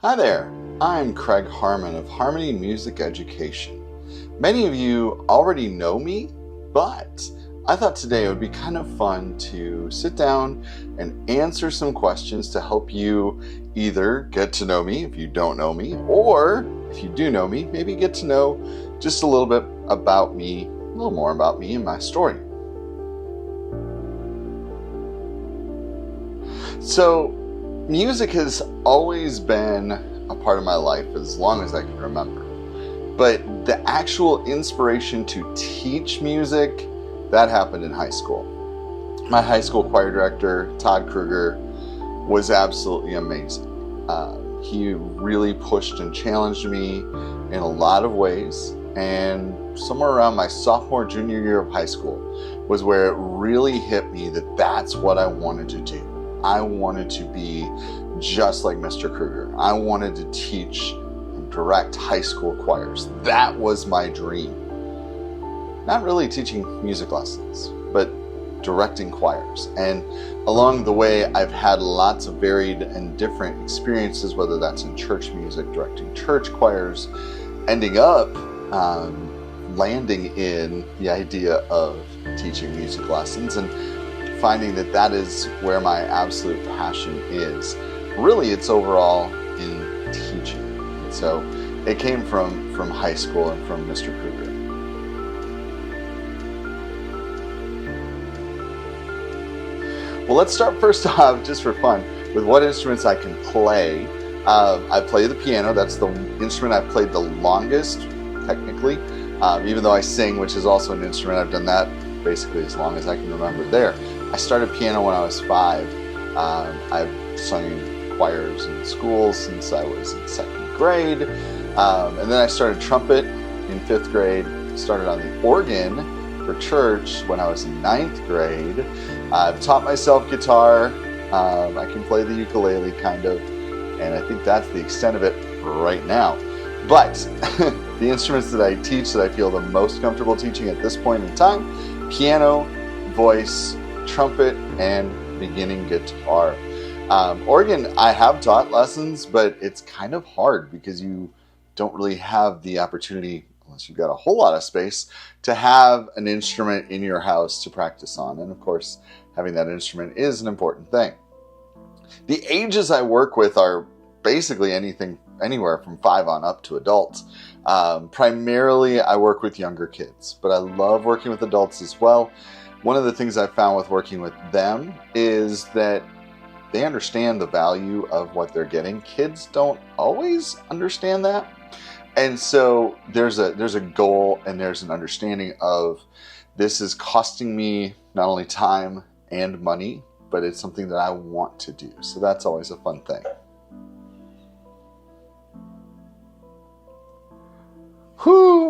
Hi there, I'm Craig Harmon of Harmanny Music Education. Many of you already know me, but I thought today it would be kind of fun to sit down and answer some questions to help you either get to know me if you don't know me, or if you do know me, maybe get to know just a little bit about me, a little more about me and my story. So, music has always been a part of my life as long as I can remember. But the actual inspiration to teach music, that happened in high school. My high school choir director, Todd Kruger, was absolutely amazing. He really pushed and challenged me in a lot of ways. And somewhere around my sophomore, junior year of high school was where it really hit me that that's what I wanted to do. I wanted to be just like Mr. Kruger. I wanted to teach and direct high school choirs. That was my dream. Not really teaching music lessons, but directing choirs. And along the way, I've had lots of varied and different experiences, whether that's in church music, directing church choirs, ending up landing in the idea of teaching music lessons and finding that that is where my absolute passion is. Really, it's overall in teaching. And so it came from high school and from Mr. Kruger. Well, let's start first off, just for fun, with what instruments I can play. I play the piano. That's the instrument I've played the longest, technically. Even though I sing, which is also an instrument, I've done that basically as long as I can remember there. I started piano when I was 5. I've sung in choirs in school since I was in 2nd grade. And then I started trumpet in 5th grade. Started on the organ for church when I was in 9th grade. I've taught myself guitar. I can play the ukulele kind of. And I think that's the extent of it right now. But the instruments that I teach that I feel the most comfortable teaching at this point in time, piano, voice, trumpet, and beginning guitar. Organ, I have taught lessons, but it's kind of hard because you don't really have the opportunity, unless you've got a whole lot of space, to have an instrument in your house to practice on. And of course, having that instrument is an important thing. The ages I work with are basically anywhere from 5 on up to adults. Primarily, I work with younger kids, but I love working with adults as well. One of the things I found with working with them is that they understand the value of what they're getting. Kids don't always understand that. And so there's a goal and there's an understanding of this is costing me not only time and money, but it's something that I want to do. So that's always a fun thing.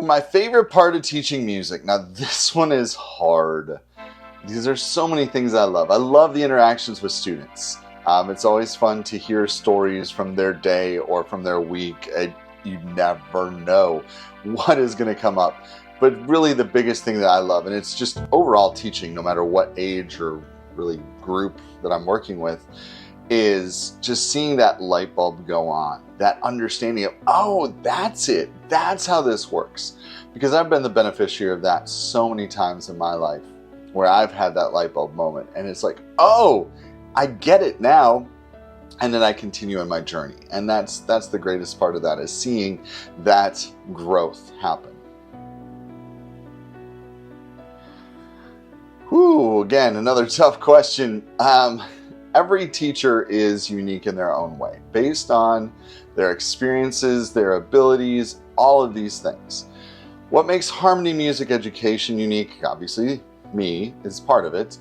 My favorite part of teaching music. Now this one is hard because there's so many things I love. I love the interactions with students. It's always fun to hear stories from their day or from their week. You never know what is going to come up. But really the biggest thing that I love, and it's just overall teaching, no matter what age or really group that I'm working with, is just seeing that light bulb go on, that understanding of, oh, that's it. That's how this works. Because I've been the beneficiary of that so many times in my life where I've had that light bulb moment and it's like, oh, I get it now. And then I continue on my journey. And that's the greatest part of that, is seeing that growth happen. Again, another tough question. Every teacher is unique in their own way, based on their experiences, their abilities, all of these things. What makes Harmanny Music Education unique, obviously, me is part of it.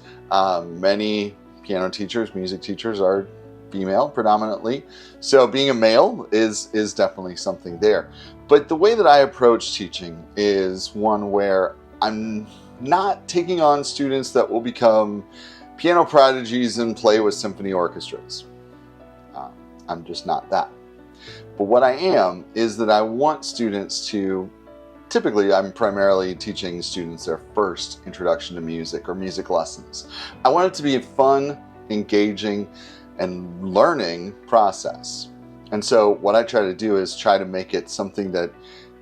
Many piano teachers, music teachers are female predominantly. So being a male is definitely something there. But the way that I approach teaching is one where I'm not taking on students that will become piano prodigies and play with symphony orchestras. I'm just not that. But what I am is that I want students to, typically I'm primarily teaching students their first introduction to music or music lessons. I want it to be a fun, engaging, and learning process. And so what I try to do is try to make it something that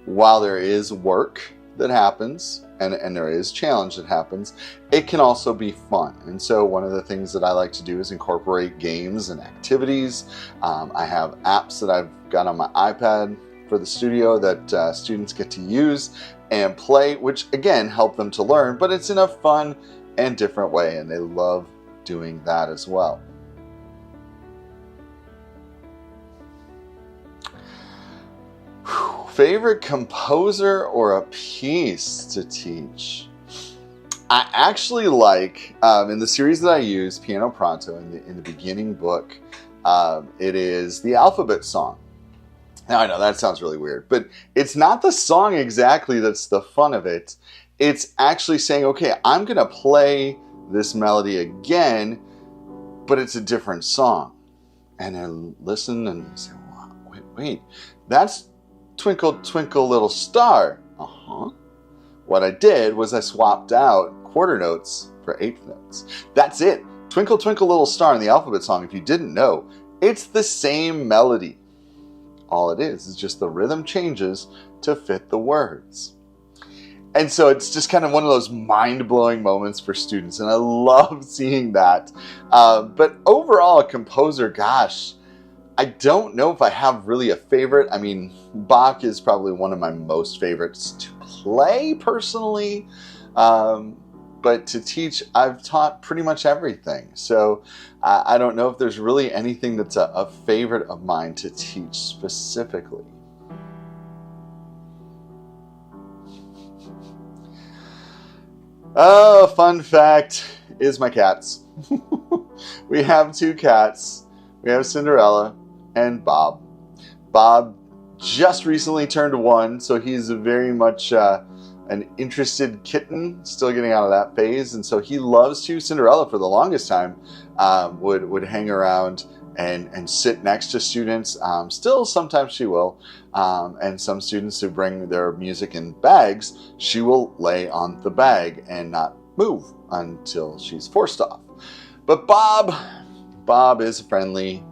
while there is work that happens and there is challenge that happens, it can also be fun. And so one of the things that I like to do is incorporate games and activities. I have apps that I've got on my iPad for the studio that students get to use and play, which again help them to learn, but it's in a fun and different way, and they love doing that as well. Favorite composer or a piece to teach? I actually like, in the series that I use, Piano Pronto, in the beginning book, it is the alphabet song. Now I know that sounds really weird, but it's not the song exactly that's the fun of it. It's actually saying, okay, I'm going to play this melody again, but it's a different song. And then listen and say, wow, wait, that's Twinkle, Twinkle, Little Star. What I did was I swapped out quarter notes for eighth notes. That's it. Twinkle, Twinkle, Little Star in the alphabet song, if you didn't know, it's the same melody. All it is just the rhythm changes to fit the words. And so it's just kind of one of those mind-blowing moments for students, and I love seeing that. But overall, a composer, gosh, I don't know if I have really a favorite. I mean, Bach is probably one of my most favorites to play personally. But to teach, I've taught pretty much everything. So I don't know if there's really anything that's a favorite of mine to teach specifically. Oh, fun fact is my cats. We have two cats. We have Cinderella and Bob. Bob just recently turned 1, so he's very much an interested kitten, still getting out of that phase, and so he loves to. Cinderella, for the longest time, would hang around and sit next to students. Still, sometimes she will, and some students who bring their music in bags, she will lay on the bag and not move until she's forced off. But Bob is a friendly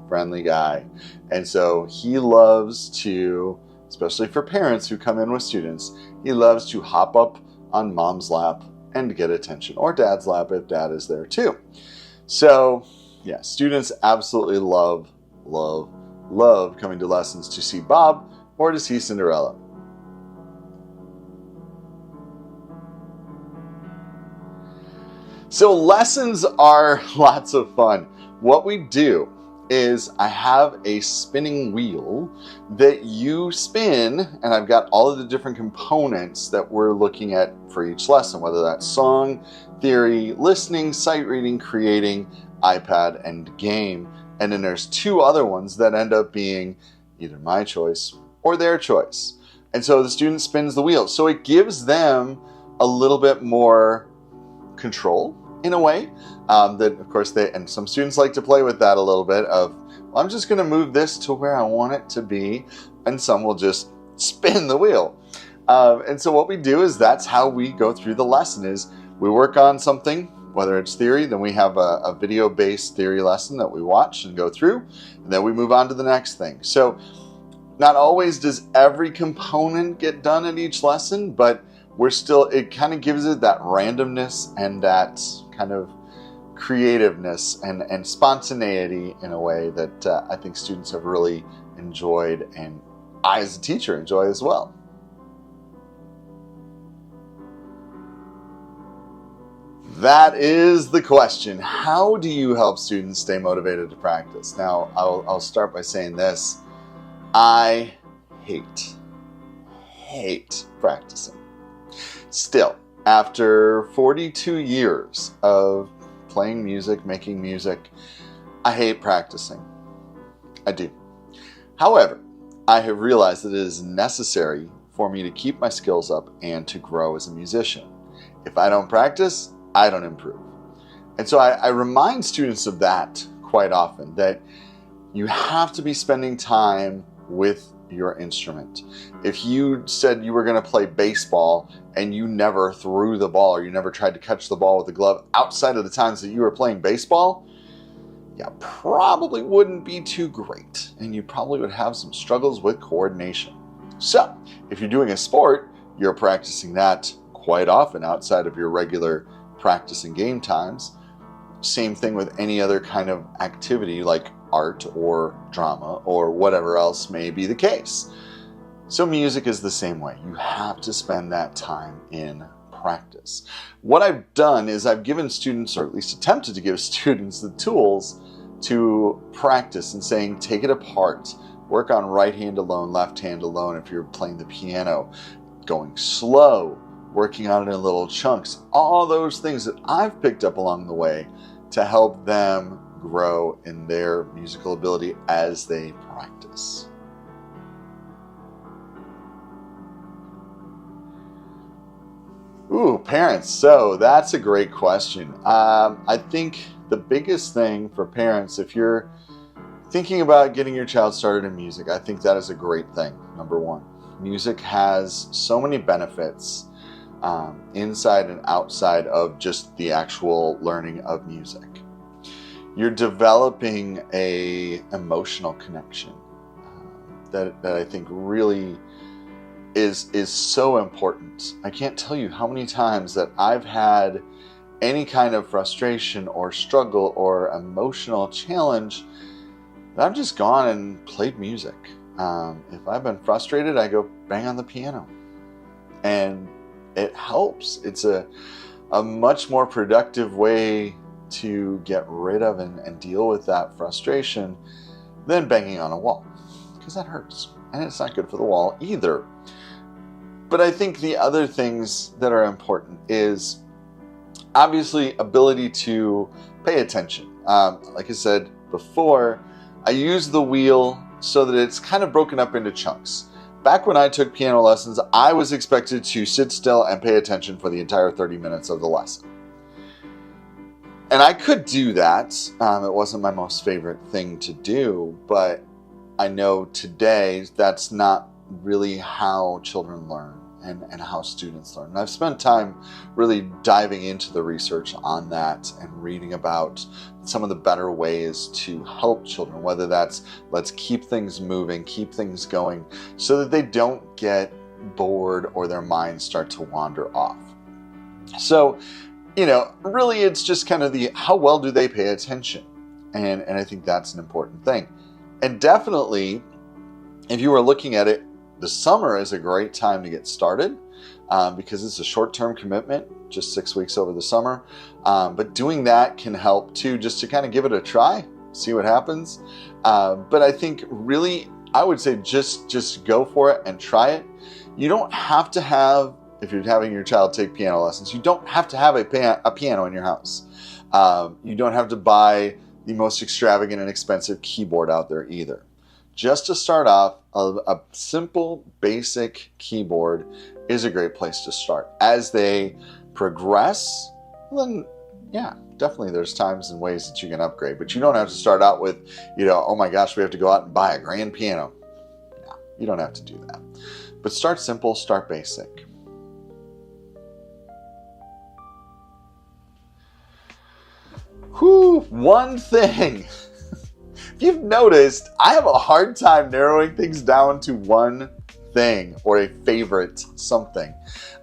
guy, and so he loves to, especially for parents who come in with students, he loves to hop up on mom's lap and get attention, or dad's lap if dad is there too. So yeah, students absolutely love coming to lessons to see Bob or to see Cinderella. So lessons are lots of fun. What we do is I have a spinning wheel that you spin, and I've got all of the different components that we're looking at for each lesson, whether that's song, theory, listening, sight reading, creating, iPad, and game. And then there's 2 other ones that end up being either my choice or their choice. And so the student spins the wheel. So it gives them a little bit more control in a way. That of course and some students like to play with that a little bit of, well, I'm just going to move this to where I want it to be, and some will just spin the wheel. And so what we do is that's how we go through the lesson. Is we work on something, whether it's theory, then we have a video-based theory lesson that we watch and go through, and then we move on to the next thing. So not always does every component get done in each lesson, but it kind of gives it that randomness and that kind of creativeness and spontaneity in a way that I think students have really enjoyed, and I as a teacher enjoy as well. That is the question. How do you help students stay motivated to practice? Now, I'll start by saying this. I hate practicing. Still, after 42 years of playing music, making music, I hate practicing. I do. However, I have realized that it is necessary for me to keep my skills up and to grow as a musician. If I don't practice, I don't improve. And so I remind students of that quite often, that you have to be spending time with your instrument. If you said you were going to play baseball and you never threw the ball, or you never tried to catch the ball with the glove outside of the times that you were playing baseball, you probably wouldn't be too great, and you probably would have some struggles with coordination. So, if you're doing a sport, you're practicing that quite often outside of your regular practice and game times. Same thing with any other kind of activity like art or drama or whatever else may be the case. So music is the same way. You have to spend that time in practice. What I've done is I've given students, or at least attempted to give students, the tools to practice and saying, take it apart. Work on right hand alone, left hand alone if you're playing the piano. Going slow, working on it in little chunks. All those things that I've picked up along the way to help them grow in their musical ability as they practice. Ooh, parents. So that's a great question. I think the biggest thing for parents, if you're thinking about getting your child started in music, I think that is a great thing, number one. Music has so many benefits inside and outside of just the actual learning of music. You're developing a emotional connection that I think really is so important. I can't tell you how many times that I've had any kind of frustration or struggle or emotional challenge, I've just gone and played music. If I've been frustrated, I go bang on the piano. And it helps. It's a much more productive way to get rid of and deal with that frustration than banging on a wall, because that hurts. And it's not good for the wall either. But I think the other things that are important is obviously ability to pay attention. Like I said before, I use the wheel so that it's kind of broken up into chunks. Back when I took piano lessons, I was expected to sit still and pay attention for the entire 30 minutes of the lesson. And I could do that. It wasn't my most favorite thing to do, but I know today that's not really how children learn and how students learn. And I've spent time really diving into the research on that and reading about some of the better ways to help children, whether that's let's keep things moving, keep things going, so that they don't get bored or their minds start to wander off. So, really it's just kind of how well do they pay attention? And I think that's an important thing. And definitely, if you were looking at it, the summer is a great time to get started because it's a short-term commitment, just 6 weeks over the summer. But doing that can help too, just to kind of give it a try, see what happens. But I think really, I would say just go for it and try it. You don't have to have, if you're having your child take piano lessons, you don't have to have a piano in your house. You don't have to buy the most extravagant and expensive keyboard out there either. Just to start off, a simple, basic keyboard is a great place to start. As they progress, then yeah, definitely there's times and ways that you can upgrade. But you don't have to start out with, oh my gosh, we have to go out and buy a grand piano. No, you don't have to do that. But start simple, start basic. One thing. If you've noticed, I have a hard time narrowing things down to one thing or a favorite something.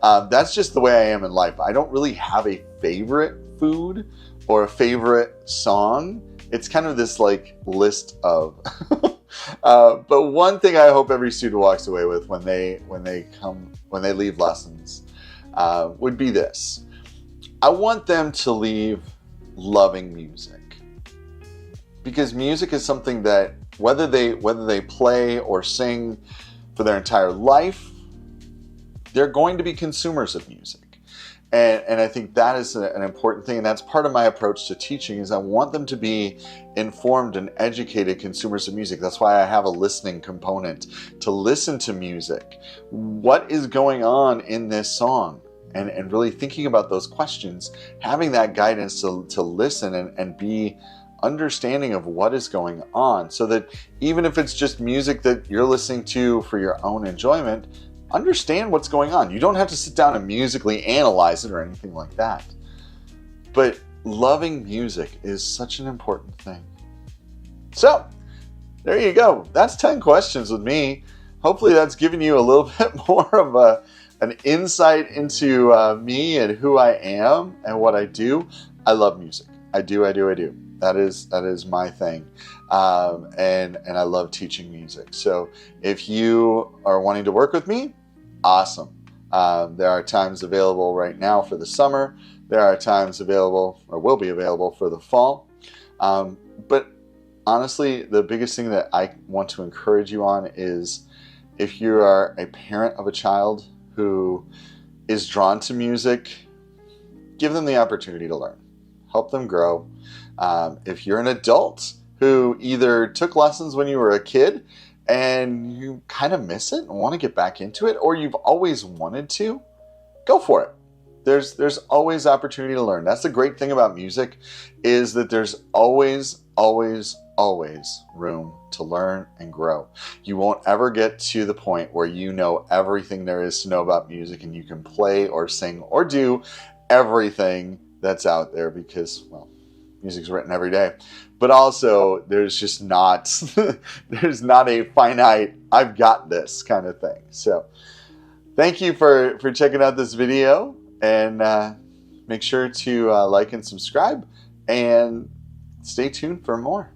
That's just the way I am in life. I don't really have a favorite food or a favorite song. It's kind of this list of. But one thing I hope every student walks away with when they leave lessons would be this. I want them to leave loving music. Because music is something that whether they play or sing for their entire life, they're going to be consumers of music. And I think that is an important thing. And that's part of my approach to teaching is I want them to be informed and educated consumers of music. That's why I have a listening component to listen to music. What is going on in this song? And really thinking about those questions, having that guidance to listen and be understanding of what is going on, so that even if it's just music that you're listening to for your own enjoyment, understand what's going on. You don't have to sit down and musically analyze it or anything like that. But loving music is such an important thing. So there you go. That's 10 questions with me. Hopefully that's given you a little bit more of an insight into me and who I am and what I do. I love music. I do. That is my thing. And I love teaching music. So if you are wanting to work with me, awesome. There are times available right now for the summer. There are times available, or will be available, for the fall. But honestly, the biggest thing that I want to encourage you on is if you are a parent of a child who is drawn to music, give them the opportunity to learn. Help them grow. If you're an adult who either took lessons when you were a kid and you kind of miss it and want to get back into it, or you've always wanted to, go for it. There's always opportunity to learn. That's the great thing about music, is that there's always room to learn and grow. You won't ever get to the point where you know everything there is to know about music and you can play or sing or do everything that's out there, because, well, music's written every day. But also, there's just not there's not a finite I've got this kind of thing. So thank you for checking out this video, and make sure to like and subscribe, and stay tuned for more.